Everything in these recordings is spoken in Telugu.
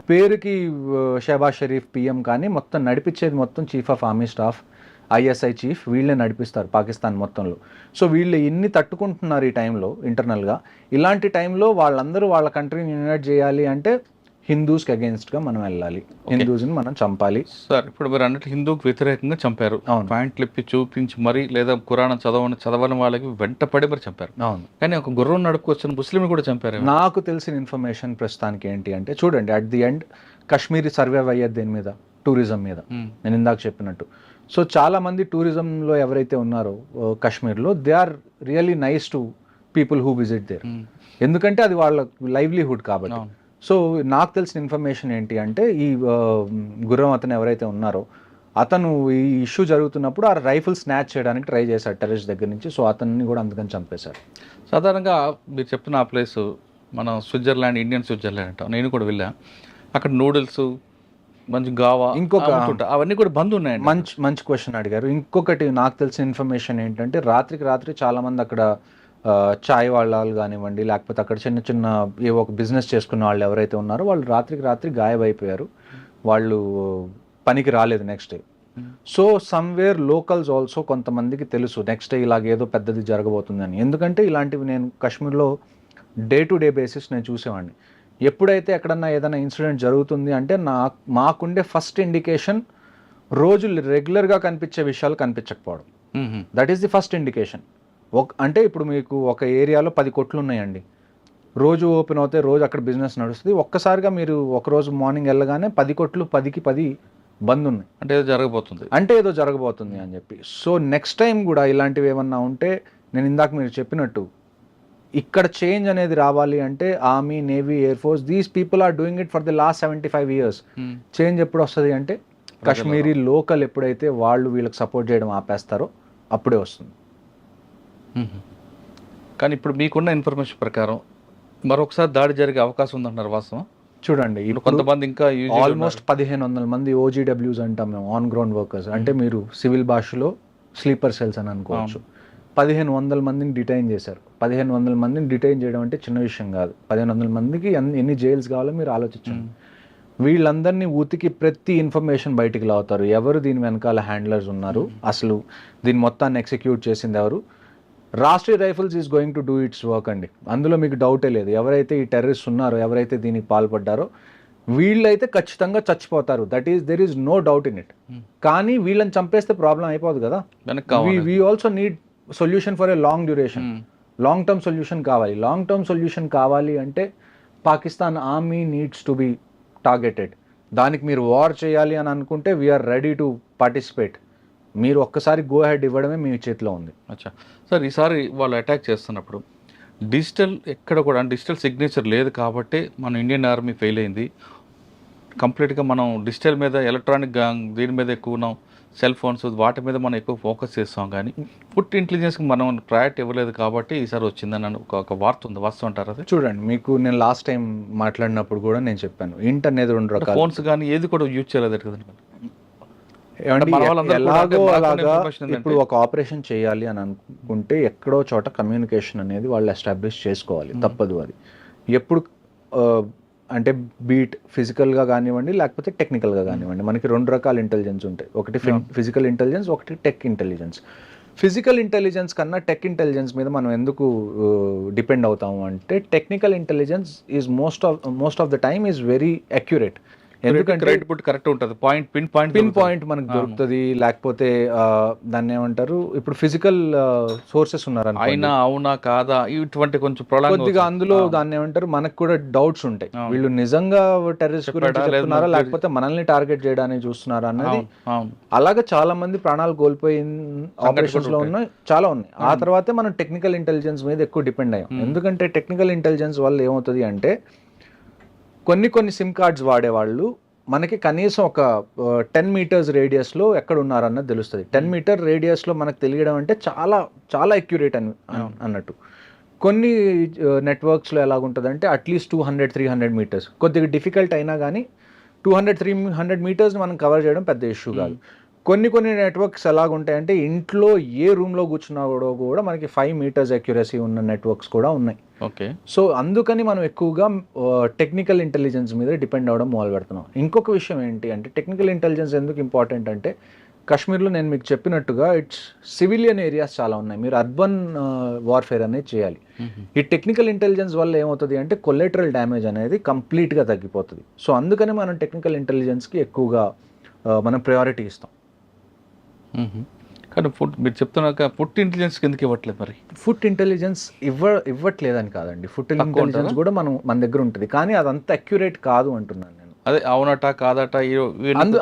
పేరుకి షహబాజ్ షరీఫ్ పిఎం కానీ మొత్తం నడిపించేది మొత్తం chief of army staff, ISI chief, వీళ్ళే నడిపిస్తారు పాకిస్తాన్ మొత్తంలో. సో వీళ్ళు ఇన్ని తట్టుకుంటున్నారు ఈ టైంలో ఇంటర్నల్గా. ఇలాంటి టైంలో వాళ్ళందరూ వాళ్ళ కంట్రీని యునైట్ చేయాలి అంటే హిందూస్కి అగేన్స్ట్గా మనం వెళ్ళాలి, హిందూస్ని మనం చంపాలి. సార్ ఇప్పుడు మీరు అన్నట్టు హిందూకి వ్యతిరేకంగా చంపారు, పాయింట్లు ఇప్పి చూపించి మరి లేదా పురాణం చదవని వాళ్ళకి వెంటపడి మరి చంపారు. అవును, కానీ ఒక గుర్రం నడుపుకొచ్చిన ముస్లింలు కూడా చంపారు. నాకు తెలిసిన ఇన్ఫర్మేషన్ ప్రస్తుతానికి ఏంటి అంటే, చూడండి at the end Kashmiri survive అయ్యేది దేని మీద, టూరిజం మీద. నేను ఇందాక చెప్పినట్టు. సో చాలా మంది టూరిజంలో ఎవరైతే ఉన్నారో కాశ్మీర్లో, they are really nice to people who visit there, ఎందుకంటే అది వాళ్ళ లైవ్లీహుడ్ కాబట్టి. సో నాకు తెలిసిన ఇన్ఫర్మేషన్ ఏంటి అంటే, ఈ గుర్రం అతను ఎవరైతే ఉన్నారో అతను ఈ ఇష్యూ జరుగుతున్నప్పుడు ఆ రైఫిల్ స్నాచ్ చేయడానికి ట్రై చేశాడు టెర్రరిస్ట్ దగ్గర నుంచి. సో అతన్ని కూడా అందుకని చంపేశారు. సాధారణంగా మీరు చెప్పిన ఆ ప్లేస్ మనం స్విట్జర్లాండ్, ఇండియన్ స్విట్జర్లాండ్ అంటాం. నేను కూడా వెళ్ళా. అక్కడ నూడిల్స్, మంచి గావా, ఇంకొక అవన్నీ కూడా బంద్ ఉన్నాయండి. మంచి క్వశ్చన్ అడిగారు. ఇంకొకటి నాకు తెలిసిన ఇన్ఫర్మేషన్ ఏంటంటే, రాత్రికి రాత్రి చాలామంది అక్కడ చాయ్ వాళ్ళు కానివ్వండి, లేకపోతే అక్కడ చిన్న చిన్న ఏవో ఒక బిజినెస్ చేసుకున్న వాళ్ళు ఎవరైతే ఉన్నారో వాళ్ళు రాత్రికి రాత్రి గాయమైపోయారు. వాళ్ళు పనికి రాలేదు next day. So somewhere locals also కొంతమందికి తెలుసు నెక్స్ట్ డే ఇలాగేదో పెద్దది జరగబోతుందని. ఎందుకంటే ఇలాంటివి నేను కాశ్మీర్లో డే టు డే బేసిస్ నేను చూసేవాడిని. ఎప్పుడైతే ఎక్కడన్నా ఏదైనా ఇన్సిడెంట్ జరుగుతుంది అంటే మాకుండే ఫస్ట్ ఇండికేషన్ రోజు రెగ్యులర్గా కనిపించే విషయాలు కనిపించకపోవడం. That is the first indication. అంటే ఇప్పుడు మీకు ఒక ఏరియాలో 10 కొట్లు ఉన్నాయండి, రోజు ఓపెన్ అవుతే రోజు అక్కడ బిజినెస్ నడుస్తుంది. ఒక్కసారిగా మీరు ఒకరోజు మార్నింగ్ వెళ్ళగానే 10 కొట్లు 10కి 10 బంద్ ఉన్నాయి అంటే ఏదో జరగబోతుంది అని చెప్పి. సో నెక్స్ట్ టైం కూడా ఇలాంటివి ఏమన్నా ఉంటే, నేను ఇందాక మీరు చెప్పినట్టు ఇక్కడ చేంజ్ అనేది రావాలి అంటే army, navy, air force, these people are doing it for the last 75 years. Change ఎప్పుడు వస్తుంది అంటే కాశ్మీరీ లోకల్ ఎప్పుడైతే వాళ్ళు వీళ్ళకి సపోర్ట్ చేయడం ఆపేస్తారో అప్పుడే వస్తుంది. కానీ ఇప్పుడు మీకున్న ఇన్ఫర్మేషన్ ప్రకారం మరొకసారి దాడి జరిగే అవకాశం ఉందంటున్నారు, వాస్తవం? చూడండి, కొంతమంది ఇంకా ఆల్మోస్ట్ 1500 మంది OGWs అంటాం మేము, ఆన్ గ్రౌండ్ వర్కర్స్. అంటే మీరు సివిల్ భాషలో స్లీపర్ సెల్స్ అని అనుకోవచ్చు. 1500 మందిని డిటైన్ చేశారు. 1500 మందిని డిటైన్ చేయడం అంటే చిన్న విషయం కాదు. 1500 మందికి ఎన్ని జైల్స్ కావాలో మీరు ఆలోచించండి. వీళ్ళందరినీ ఉతికి ప్రతి ఇన్ఫర్మేషన్ బయటికి లావుతారు. ఎవరు దీని వెనకాల హ్యాండ్లర్స్ ఉన్నారు, అసలు దీని మొత్తాన్ని ఎగ్జిక్యూట్ చేసింది ఎవరు. Rashtriya rifles is going to do it's work అండి, అందులో మీకు డౌటే లేదు. ఎవరైతే ఈ టెర్రరిస్ట్ ఉన్నారో, ఎవరైతే దీనికి పాల్పడ్డారో వీళ్ళైతే ఖచ్చితంగా చచ్చిపోతారు. There is no doubt in it. కానీ వీళ్ళని చంపేస్తే ప్రాబ్లం అయిపోదు కదా. We also need solution for a long duration. Long term solution కావాలి. లాంగ్ టర్మ్ సొల్యూషన్ కావాలి అంటే Pakistan army needs to be targeted. దానికి మీరు వార్ చేయాలి అని అనుకుంటే వీఆర్ రెడీ టు పార్టిసిపేట్. మీరు ఒక్కసారి గో హెడ్ ఇవ్వడమే మీ చేతిలో ఉంది. అచ్చా సార్, ఈసారి వాళ్ళు అటాక్ చేస్తున్నప్పుడు డిజిటల్ ఎక్కడ కూడా డిజిటల్ సిగ్నేచర్ లేదు కాబట్టి మన ఇండియన్ ఆర్మీ ఫెయిల్ అయింది. కంప్లీట్గా మనం డిజిటల్ మీద, ఎలక్ట్రానిక్ దీని మీద ఎక్కువ ఉన్నాం, సెల్ ఫోన్స్ వాటి మీద మనం ఎక్కువ ఫోకస్ చేస్తాం. కానీ ఫుడ్ ఇంటెలిజెన్స్కి మనం ప్రయారిటీ ఇవ్వలేదు కాబట్టి ఈసారి వచ్చిందని ఒక వార్త ఉంది, వాస్తవం అంటారు అది? చూడండి, మీకు నేను లాస్ట్ టైం మాట్లాడినప్పుడు కూడా నేను చెప్పాను, ఇంట్ అనేది 2 రకాల. ఫోన్స్ కానీ ఏది కూడా యూజ్ చేయలేదు కదండి. ఎలాగో అలాగా ఇప్పుడు ఒక ఆపరేషన్ చేయాలి అని అనుకుంటే ఎక్కడో చోట కమ్యూనికేషన్ అనేది వాళ్ళు ఎస్టాబ్లిష్ చేసుకోవాలి, తప్పదు అది. ఎప్పుడు అంటే బీట్ ఫిజికల్గా కానివ్వండి, లేకపోతే టెక్నికల్గా కానివ్వండి, మనకి 2 రకాల ఇంటెలిజెన్స్ ఉంటాయి. ఒకటి ఫిజికల్ ఇంటెలిజెన్స్, ఒకటి టెక్ ఇంటెలిజెన్స్. ఫిజికల్ ఇంటెలిజెన్స్ కన్నా టెక్ ఇంటెలిజెన్స్ మీద మనం ఎందుకు డిపెండ్ అవుతాము అంటే, technical intelligence is most of the time is very accurate. ఎందుకంటే కరెక్ట్ ఉంటుంది, పిన్ పాయింట్ మనకు దొరుకుతుంది. లేకపోతే దాన్ని ఏమంటారు, ఇప్పుడు ఫిజికల్ సోర్సెస్ ఉన్నారు అవునా కాదా ఇటువంటి కొంచెం కొద్దిగా అందులో దాన్ని ఏమంటారు, మనకు కూడా డౌట్స్ ఉంటాయి. వీళ్ళు నిజంగా టెర్రరిస్ట్ గురించి చెప్తున్నారా లేకపోతే మనల్ని టార్గెట్ చేయడానికి చూస్తున్నారా అన్నది. అలాగే చాలా మంది ప్రాణాలు కోల్పోయిన ఆపరేషన్స్ లో ఉన్నాయి, చాలా ఉన్నాయి. ఆ తర్వాతే మనం టెక్నికల్ ఇంటెలిజెన్స్ మీద ఎక్కువ డిపెండ్ అయ్యాం. ఎందుకంటే టెక్నికల్ ఇంటెలిజెన్స్ వల్ల ఏమవుతుంది అంటే, కొన్ని సిమ్ కార్డ్స్ వాడేవాళ్ళు మనకి కనీసం ఒక 10 meters రేడియస్లో ఎక్కడ ఉన్నారన్నది తెలుస్తుంది. 10 meter రేడియస్లో మనకు తెలియడం అంటే చాలా చాలా అక్యురేట్ అన్నట్టు. కొన్ని నెట్వర్క్స్లో ఎలాగుంటుందంటే అట్లీస్ట్ 200-300 meters, కొద్దిగా డిఫికల్ట్ అయినా కానీ 200-300 meters మనం కవర్ చేయడం పెద్ద ఇష్యూ కాదు. కొన్ని నెట్వర్క్స్ ఎలాగుంటాయంటే ఇంట్లో ఏ రూమ్లో కూర్చున్నా కూడా మనకి 5 మీటర్స్ అక్యురసీ ఉన్న నెట్వర్క్స్ కూడా ఉన్నాయి. ఓకే. సో అందుకని మనం ఎక్కువగా టెక్నికల్ ఇంటెలిజెన్స్ మీద డిపెండ్ అవ్వడం మొదలు పెడుతున్నాం. ఇంకొక విషయం ఏంటి అంటే టెక్నికల్ ఇంటెలిజెన్స్ ఎందుకు ఇంపార్టెంట్ అంటే కాశ్మీర్లో నేను మీకు చెప్పినట్టుగా ఇట్స్ సివిలియన్ ఏరియాస్ చాలా ఉన్నాయి. మీరు అర్బన్ వార్ఫేర్ అనేది చేయాలి. ఈ టెక్నికల్ ఇంటెలిజెన్స్ వల్ల ఏమవుతుంది అంటే కొలెటరల్ డ్యామేజ్ అనేది కంప్లీట్గా తగ్గిపోతుంది. సో అందుకని మనం టెక్నికల్ ఇంటెలిజెన్స్కి ఎక్కువగా మనం ప్రయారిటీ ఇస్తాం. కానీ మీరు చెప్తున్నాక ఫుడ్ ఇంటెలిజెన్స్ కిందకి ఇవ్వట్లేదు మరి. ఫుడ్ ఇంటెలిజెన్స్ ఇవ్వట్లేదని కాదండి, ఫుడ్ ఇంటెలిజెన్స్ కూడా మన దగ్గర ఉంటుంది, కానీ అదంత అక్యురేట్ కాదు అంటున్నాను నేను. అదే అవునట కాదట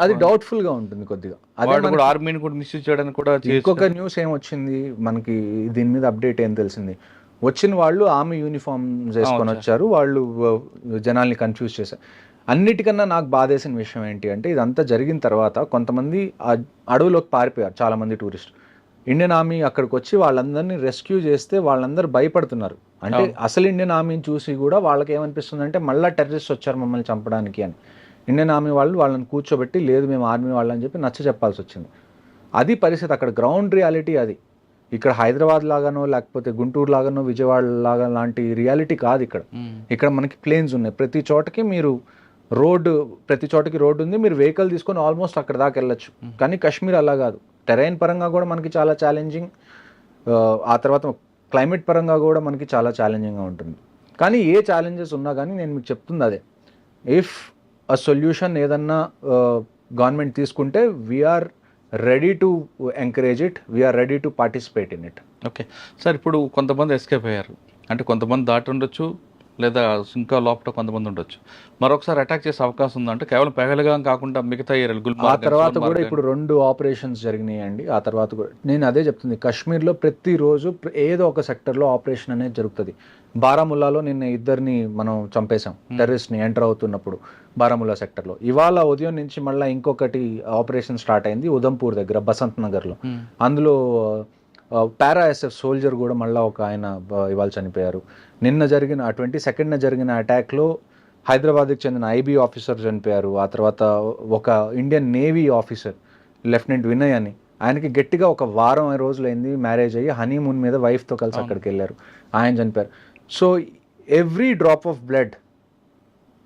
అది డౌట్ఫుల్ గా ఉంటుంది కొద్దిగా. అదే ఆర్మీని కూడా మిస్యూజ్ చేయడానికి కూడా. ఇంకొక న్యూస్ ఏమొచ్చింది మనకి దీని మీద అప్డేట్ ఏం తెలిసింది, వచ్చిన వాళ్ళు ఆర్మీ యూనిఫామ్ వేసుకొని వచ్చారు, వాళ్ళు జనాల్ని కన్ఫ్యూజ్ చేశారు. అన్నిటికన్నా నాకు బాధేసిన విషయం ఏంటి అంటే ఇదంతా జరిగిన తర్వాత కొంతమంది అడవులోకి పారిపోయారు చాలామంది టూరిస్ట్. ఇండియన్ ఆర్మీ అక్కడికి వచ్చి వాళ్ళందరినీ రెస్క్యూ చేస్తే వాళ్ళందరూ భయపడుతున్నారు. అంటే అసలు ఇండియన్ ఆర్మీని చూసి కూడా వాళ్ళకి ఏమనిపిస్తుంది అంటే మళ్ళీ టెర్రరిస్ట్ వచ్చారు మమ్మల్ని చంపడానికి అని. ఇండియన్ ఆర్మీ వాళ్ళని కూర్చోబెట్టి లేదు మేము ఆర్మీ వాళ్ళని చెప్పి నచ్చ చెప్పాల్సి వచ్చింది. అది పరిస్థితి, అక్కడ గ్రౌండ్ రియాలిటీ అది. ఇక్కడ హైదరాబాద్ లాగానో లేకపోతే గుంటూరు లాగానో విజయవాడ లాగా లాంటి రియాలిటీ కాదు ఇక్కడ. ఇక్కడ మనకి ప్లేన్స్ ఉన్నాయి, ప్రతి చోటకి మీరు ప్రతి చోటకి రోడ్డు ఉంది, మీరు వెహికల్ తీసుకొని ఆల్మోస్ట్ అక్కడ దాకా వెళ్ళొచ్చు. కానీ కాశ్మీర్ అలా కాదు, టెరైన్ పరంగా కూడా మనకి చాలా ఛాలెంజింగ్, ఆ తర్వాత క్లైమేట్ పరంగా కూడా మనకి చాలా ఛాలెంజింగ్గా ఉంటుంది. కానీ ఏ ఛాలెంజెస్ ఉన్నా కానీ నేను మీకు చెప్తుంది అదే, ఇఫ్ అ సొల్యూషన్ ఏదన్నా గవర్నమెంట్ తీసుకుంటే we are ready to encourage it, we are ready to participate in it. Okay sir, ఇప్పుడు కొంతమంది ఎస్కేప్ అయ్యారు అంటే కొంతమంది దాటి ఉండొచ్చు, లేదా ఇంకా లోపల కొంతమంది ఉండొచ్చు. మరొకసారి అటాక్ చేసే అవకాశం ఉందంటే కేవలం పెహల్గాం కాకుండా మిగతా ఏరియాలు ఆ తర్వాత కూడా ఇప్పుడు 2 ఆపరేషన్స్ జరిగినాయండి. ఆ తర్వాత కూడా నేను అదే చెప్తుంది, కాశ్మీర్లో ప్రతిరోజు ఏదో ఒక సెక్టర్లో ఆపరేషన్ అనేది జరుగుతుంది. బారాముల్లాలో నిన్న 2 మనం చంపేశాం టెర్రరిస్ట్ని ఎంటర్ అవుతున్నప్పుడు బారాముల్లా సెక్టర్లో. ఇవాళ ఉదయం నుంచి మళ్ళీ ఇంకొకటి ఆపరేషన్ స్టార్ట్ అయింది ఉదంపూర్ దగ్గర బసంత్ నగర్లో. అందులో పారా ఎస్ఎఫ్ సోల్జర్ కూడా మళ్ళీ ఒక ఆయన ఇవాళ చనిపోయారు. నిన్న జరిగిన 22న జరిగిన అటాక్లో హైదరాబాద్కి చెందిన ఐబీ ఆఫీసర్ చనిపోయారు. ఆ తర్వాత ఒక Indian navy officer lieutenant Vinay అని, ఆయనకి గట్టిగా ఒక వారం రోజులైంది మ్యారేజ్ అయ్యి హనీమూన్ మీద వైఫ్తో కలిసి అక్కడికి వెళ్ళారు, ఆయన చనిపోయారు. So every drop of blood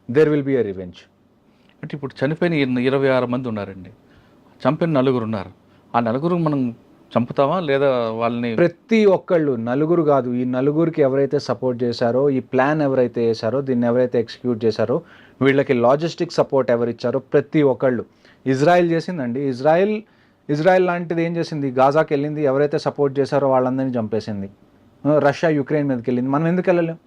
there will be a revenge. అంటే ఇప్పుడు చనిపోయిన 26 మంది ఉన్నారండి, చంపిన 4 ఉన్నారు. ఆ 4 మనం చంపుతామా లేదా వాళ్ళని? ప్రతి ఒక్కళ్ళు, 4 కాదు, ఈ 4కి ఎవరైతే సపోర్ట్ చేశారో, ఈ ప్లాన్ ఎవరైతే వేశారో, దీన్ని ఎవరైతే ఎగ్జిక్యూట్ చేశారో, వీళ్ళకి లాజిస్టిక్ సపోర్ట్ ఎవరిచ్చారో ప్రతి ఒక్కళ్ళు. ఇజ్రాయెల్ చేసిందండి, ఇజ్రాయెల్ లాంటిది ఏం చేసింది, గాజాకి వెళ్ళింది, ఎవరైతే సపోర్ట్ చేశారో వాళ్ళందరినీ చంపేసింది. రష్యా యుక్రెయిన్ మీదకి వెళ్ళింది, మనం ఎందుకు వెళ్ళలేం?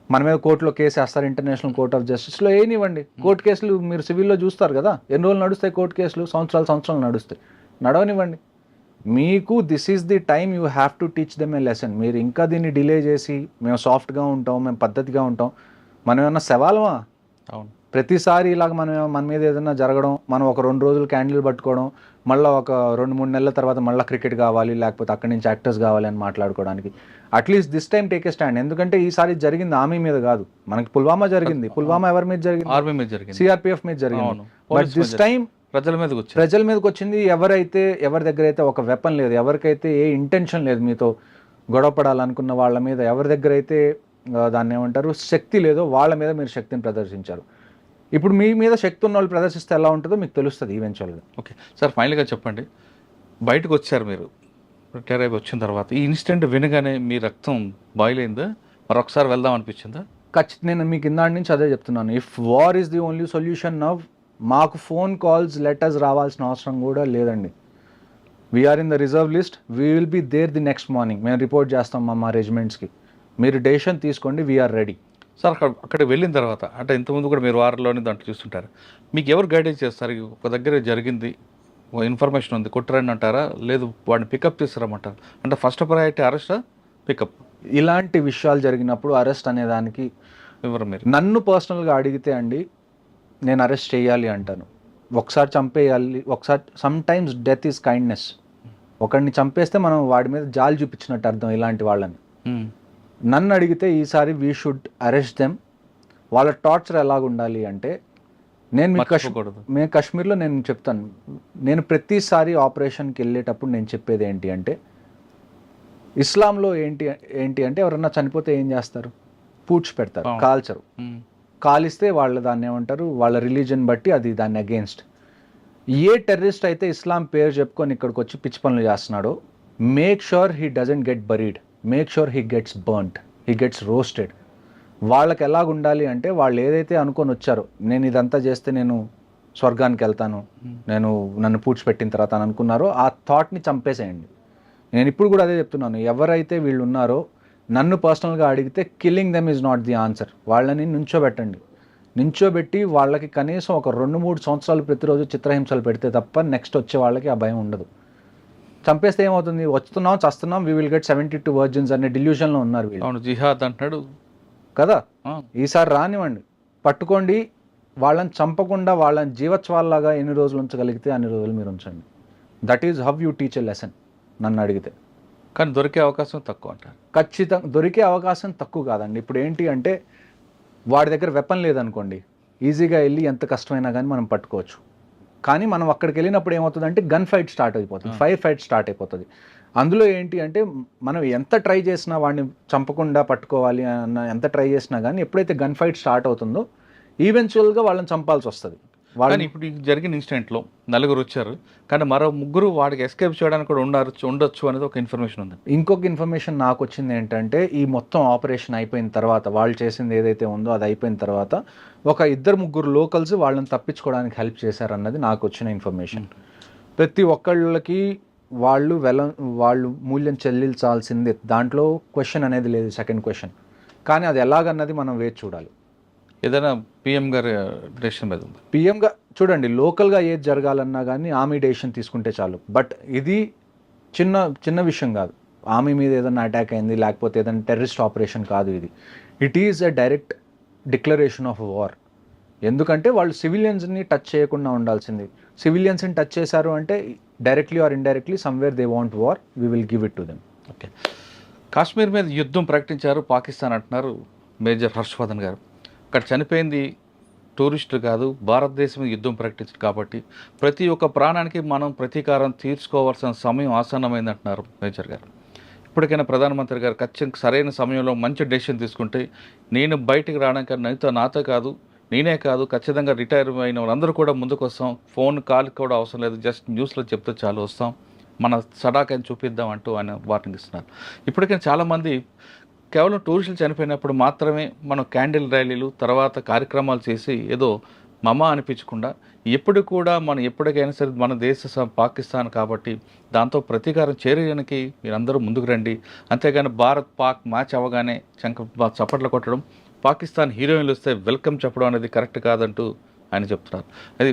మన మీద కోర్టులో కేసు వేస్తారు, ఇంటర్నేషనల్ కోర్ట్ ఆఫ్ జస్టిస్లో ఏనివ్వండి. కోర్టు కేసులు మీరు సివిల్లో చూస్తారు కదా, ఎన్ని రోజులు నడుస్తాయి కోర్టు కేసులు? సంవత్సరాలు నడుస్తాయి, నడవనివ్వండి. మీకు this is the time you have to teach them A lesson. మీరు ఇంకా దీన్ని డిలే చేసి మేము సాఫ్ట్గా ఉంటాం, మేము పద్ధతిగా ఉంటాం, మనం ఏమన్నా సవాలమా? అవును, ప్రతిసారి ఇలాగ మన మీద ఏదైనా జరగడం, మనం ఒక 2 రోజులు క్యాండిల్ పట్టుకోవడం, మళ్ళీ ఒక 2-3 నెలల తర్వాత మళ్ళీ క్రికెట్ కావాలి, లేకపోతే అక్కడి నుంచి యాక్టర్స్ కావాలి అని మాట్లాడుకోవడానికి. At least this time take a stand. ఎందుకంటే ఈసారి జరిగింది ఆర్మీ మీద కాదు, మనకి పుల్వామా జరిగింది. పుల్వామా ఎవరి మీద జరిగింది? ఆర్మీ మీద జరిగింది, సిఆర్పిఎఫ్ మీద జరిగింది. బట్ దిస్ టైం ప్రజల మీదకి వచ్చింది. ఎవరి దగ్గర అయితే ఒక వెపన్ లేదు, ఎవరికైతే ఏ ఇంటెన్షన్ లేదు మీతో గొడవపడాలనుకున్న వాళ్ళ మీద, ఎవరి దగ్గర అయితే దాన్ని ఏమంటారు శక్తి లేదో వాళ్ళ మీద మీరు శక్తిని ప్రదర్శించారు. ఇప్పుడు మీ మీద శక్తి ఉన్న వాళ్ళు ప్రదర్శిస్తే ఎలా ఉంటుందో మీకు తెలుస్తుంది ఈవెన్చువల్గా. ఓకే సార్, ఫైనల్గా చెప్పండి, బయటకు వచ్చారు మీరు రిటైర్ అయిపోయి వచ్చిన తర్వాత, ఈ ఇన్సిడెంట్ వినగానే మీ రక్తం బాయిల్ అయిందా? మరొకసారి వెళ్దాం అనిపించిందా? ఖచ్చితంగా నేను మీకు ఇందాటి నుంచి అదే చెప్తున్నాను, if war is the only solution now, మాకు ఫోన్ కాల్స్ లెటర్స్ రావాల్సిన అవసరం కూడా లేదండి. We are in the reserve list, we will be there the next morning. మేము రిపోర్ట్ చేస్తాం మా రెజిమెంట్స్కి, మీరు డెసిషన్ తీసుకోండి, వీఆర్ రెడీ. సార్ అక్కడ వెళ్ళిన తర్వాత అంటే ఇంతకుముందు కూడా మీరు వారంలోనే దాంట్లో చూస్తుంటారు, మీకు ఎవరు గైడెన్స్ చేస్తారు? ఒక దగ్గర జరిగింది, ఇన్ఫర్మేషన్ ఉంది, కొట్టరని అంటారా, లేదు వాడిని పికప్ తీసుకురమ్మంటారు? అంటే ఫస్ట్ ప్రయారిటీ అరెస్టా పికప్? ఇలాంటి విషయాలు జరిగినప్పుడు అరెస్ట్ అనేదానికి ఎవరు మీరు నన్ను పర్సనల్గా అడిగితే అండి, నేను అరెస్ట్ చేయాలి అంటాను. ఒకసారి చంపేయాలి, ఒకసారి some times death is kindness. ఒకడిని చంపేస్తే మనం వాడి మీద జాలి చూపించినట్టు అర్థం ఇలాంటి వాళ్ళని. నన్ను అడిగితే ఈసారి వీ షుడ్ అరెస్ట్ దెమ్. వాళ్ళ టార్చర్ ఎలాగుండాలి అంటే, నేను మీకు మర్చిపోకూడదు. మేము కాశ్మీర్లో నేను చెప్తాను, నేను ప్రతిసారి ఆపరేషన్కి వెళ్ళేటప్పుడు నేను చెప్పేది ఏంటి అంటే, ఇస్లాంలో ఏంటి ఏంటి అంటే ఎవరన్నా చనిపోతే ఏం చేస్తారు? పూడ్చి పెడతారు, కాల్చరు. కాలిస్తే వాళ్ళు దాన్ని ఏమంటారు, వాళ్ళ రిలీజన్ బట్టి అది దాన్ని అగేన్స్ట్. ఏ టెర్రరిస్ట్ అయితే ఇస్లాం పేరు చెప్పుకొని ఇక్కడికి వచ్చి పిచ్చి పనులు చేస్తున్నాడో, make sure he doesn't get buried, make sure he gets burnt, he gets roasted. వాళ్ళకి ఎలాగ ఉండాలి అంటే, వాళ్ళు ఏదైతే అనుకొని వచ్చారో, నేను ఇదంతా చేస్తే నేను స్వర్గానికి వెళ్తాను, నేను నన్ను పూడ్చిపెట్టిన తర్వాత అని అనుకున్నారో, ఆ థాట్ని చంపేసేయండి. నేను ఇప్పుడు కూడా అదే చెప్తున్నాను, ఎవరైతే వీళ్ళు ఉన్నారో నన్ను పర్సనల్గా అడిగితే killing them is not the answer. వాళ్ళని నుంచోబెట్టండి, నుంచోబెట్టి వాళ్ళకి కనీసం ఒక 2-3 సంవత్సరాలు ప్రతిరోజు చిత్రహింసలు పెడితే తప్ప నెక్స్ట్ వచ్చే వాళ్ళకి ఆ భయం ఉండదు. చంపేస్తే ఏమవుతుంది, వస్తున్నాం చస్తున్నాం, వీ విల్ గెట్ 72 వర్జిన్స్ అనే డిల్యూషన్లో ఉన్నారు వీళ్ళు. అవును, జిహాద్ అంటున్నాడు కదా. ఈసారి రానివ్వండి, పట్టుకోండి, వాళ్ళని చంపకుండా వాళ్ళని జీవత్వాల్లాగా ఎన్ని రోజులు ఉంచగలిగితే అన్ని రోజులు మీరు ఉంచండి. That is how you teach a lesson నన్ను అడిగితే. కానీ దొరికే అవకాశం తక్కువ అంటారు. ఖచ్చితంగా దొరికే అవకాశం తక్కువ కాదండి. ఇప్పుడు ఏంటి అంటే, వాడి దగ్గర వెపన్ లేదనుకోండి, ఈజీగా వెళ్ళి ఎంత కష్టమైనా కానీ మనం పట్టుకోవచ్చు. కానీ మనం అక్కడికి వెళ్ళినప్పుడు ఏమవుతుందంటే గన్ ఫైట్ స్టార్ట్ అయిపోతుంది, ఫైర్ ఫైట్ స్టార్ట్ అయిపోతుంది. అందులో ఏంటి అంటే, మనం ఎంత ట్రై చేసినా వాడిని చంపకుండా పట్టుకోవాలి అన్న ఎంత ట్రై చేసినా కానీ ఎప్పుడైతే గన్ ఫైట్ స్టార్ట్ అవుతుందో ఈవెన్చువల్గా వాళ్ళని చంపాల్సి వస్తుంది. కానీ ఇప్పుడు ఈ జరిగిన ఇన్సిడెంట్లో 4 వచ్చారు, కానీ మరో 3 వాడికి ఎస్కేప్ చేయడానికి కూడా ఉండొచ్చు అనేది ఒక ఇన్ఫర్మేషన్ ఉంది. ఇంకొక ఇన్ఫర్మేషన్ నాకు వచ్చింది ఏంటంటే, ఈ మొత్తం ఆపరేషన్ అయిపోయిన తర్వాత, వాళ్ళు చేసింది ఏదైతే ఉందో అది అయిపోయిన తర్వాత, ఒక 2-3 లోకల్స్ వాళ్ళని తప్పించుకోవడానికి హెల్ప్ చేశారన్నది నాకు వచ్చిన ఇన్ఫర్మేషన్. ప్రతి ఒక్కళ్ళకి వాళ్ళు మూల్యం చెల్లించాల్సిందే, దాంట్లో క్వశ్చన్ అనేది లేదు, సెకండ్ క్వశ్చన్. కానీ అది ఎలాగన్నది మనం వేచి చూడాలి. ఏదైనా పిఎం గారి డెసిషన్ మీద ఉంది. పిఎంగా చూడండి, లోకల్గా ఏది జరగాలన్నా కానీ ఆర్మీ డెసిషన్ తీసుకుంటే చాలు. బట్ ఇది చిన్న విషయం కాదు. ఆర్మీ మీద ఏదైనా అటాక్ అయింది, లేకపోతే ఏదైనా టెర్రరిస్ట్ ఆపరేషన్ కాదు ఇది. It is a direct declaration of war. ఎందుకంటే వాళ్ళు సివిలియన్స్ని టచ్ చేయకుండా ఉండాల్సింది. సివిలియన్స్ని టచ్ చేశారు అంటే directly or indirectly somewhere they want war, we will give it to them. Okay, Kashmir మీద యుద్ధం ప్రకటించారు పాకిస్తాన్ అంటున్నారు మేజర్ హర్షవర్ధన్ గారు. అక్కడ చనిపోయింది టూరిస్టులు కాదు, భారతదేశం మీద యుద్ధం ప్రకటించారు. కాబట్టి ప్రతి ఒక్క ప్రాణానికి మనం ప్రతీకారం తీర్చుకోవాల్సిన సమయం ఆసన్నమైంది అంటున్నారు మేజర్ గారు. ఇప్పటికైనా ప్రధానమంత్రి గారు ఖచ్చితంగా సరైన సమయంలో మంచి డెసిషన్ తీసుకుంటే, నేను బయటికి రావడానికి నాతో కాదు, నేనే కాదు, ఖచ్చితంగా రిటైర్ అయిన వాళ్ళందరూ కూడా ముందుకు వస్తాం. ఫోన్ కాల్ కూడా అవసరం లేదు, జస్ట్ న్యూస్లో చెప్తే చాలు, వస్తాం, మన సడాకని చూపిద్దాం అంటూ ఆయన వార్నింగ్ ఇస్తున్నారు. ఇప్పటికైనా చాలామంది కేవలం టూరిస్టులు చనిపోయినప్పుడు మాత్రమే మనం క్యాండిల్ ర్యాలీలు తర్వాత కార్యక్రమాలు చేసి ఏదో మమ అనిపించకుండా, ఎప్పుడు కూడా మనం ఎప్పటికైనా సరే మన దేశ పాకిస్తాన్ కాబట్టి దాంతో ప్రతీకారం చేయడానికి మీరందరూ ముందుకు రండి. అంతేగాని భారత్ పాక్ మ్యాచ్ అవ్వగానే చప్పట్లు కొట్టడం, పాకిస్తాన్ హీరోయిన్లు వస్తే వెల్కమ్ చెప్పడం అనేది కరెక్ట్ కాదంటూ ఆయన చెప్తున్నారు. అది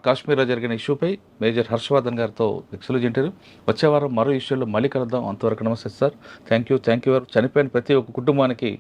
కాశ్మీర్లో జరిగిన ఇష్యూపై మేజర్ హర్షవర్ధన్ గారితో ఎక్స్క్లూజివ్ ఇంటర్వ్యూ. వచ్చే వారం మరో ఇష్యూలో మళ్ళీ కలుద్దాం. అంతవరకు నమస్తే సార్. Thank you. చనిపోయిన ప్రతి ఒక్క కుటుంబానికి